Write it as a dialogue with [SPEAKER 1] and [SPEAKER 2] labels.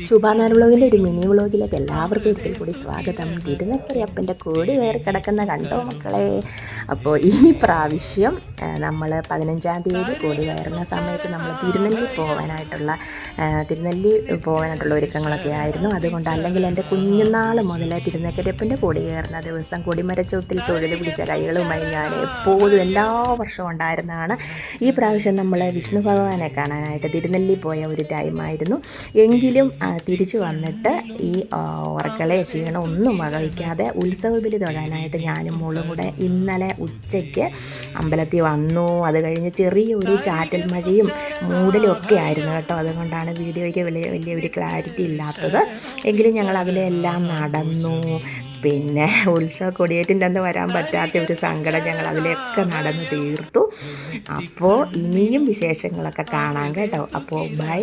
[SPEAKER 1] ശുഭാനാർ വ്ളോഗിൻ്റെ ഒരു മിനി വ്ളോഗിലേക്ക് എല്ലാവർക്കും ഒരിക്കൽ കൂടി സ്വാഗതം. തിരുനക്കരയപ്പൻ്റെ കോടി കയറി കിടക്കുന്ന കണ്ടോ മക്കളെ. അപ്പോൾ ഈ പ്രാവശ്യം നമ്മൾ 15-ാം തീയതി കോടി കയറുന്ന സമയത്ത് നമ്മൾ തിരുനെല്ലി പോകാനായിട്ടുള്ള ഒരുക്കങ്ങളൊക്കെ ആയിരുന്നു. അതുകൊണ്ട് അല്ലെങ്കിൽ എൻ്റെ കുഞ്ഞുനാൾ മുതലേ തിരുനക്കരയപ്പൻ്റെ കോടി കയറുന്ന ദിവസം കൊടിമരച്ചോട്ടിൽ തൊഴുത് പിടിച്ച കൈകളുമായി ഞാൻ എപ്പോഴും എല്ലാ വർഷവും ഉണ്ടായിരുന്നതാണ്. ഈ പ്രാവശ്യം നമ്മൾ വിഷ്ണു ഭഗവാനെ കാണാനായിട്ട് തിരുനെല്ലി പോയ ഒരു ടൈമായിരുന്നു. എങ്കിലും തിരിച്ചു വന്നിട്ട് ഈ ഉറക്കളെ ക്ഷീണം ഒന്നും വകവയ്ക്കാതെ ഉത്സവബലി തൊഴാനായിട്ട് ഞാനും മോളും കൂടെ ഇന്നലെ ഉച്ചയ്ക്ക് അമ്പലത്തിൽ വന്നു. അത് കഴിഞ്ഞ് ചെറിയൊരു ചാറ്റൽ മഴയും മൂടലും ഒക്കെ ആയിരുന്നു കേട്ടോ. അതുകൊണ്ടാണ് വീഡിയോയ്ക്ക് വലിയൊരു ക്ലാരിറ്റി ഇല്ലാത്തത്. എങ്കിലും ഞങ്ങൾ അതിലെല്ലാം നടന്നു. പിന്നെ ഉത്സവ കൊടിയേറ്റിൻ്റെ അന്ന് വരാൻ പറ്റാത്ത ഒരു സങ്കടം ഞങ്ങൾ അതിലൊക്കെ നടന്ന് തീർത്തു. അപ്പോൾ ഇനിയും വിശേഷങ്ങളൊക്കെ കാണാം കേട്ടോ. അപ്പോൾ ബൈ.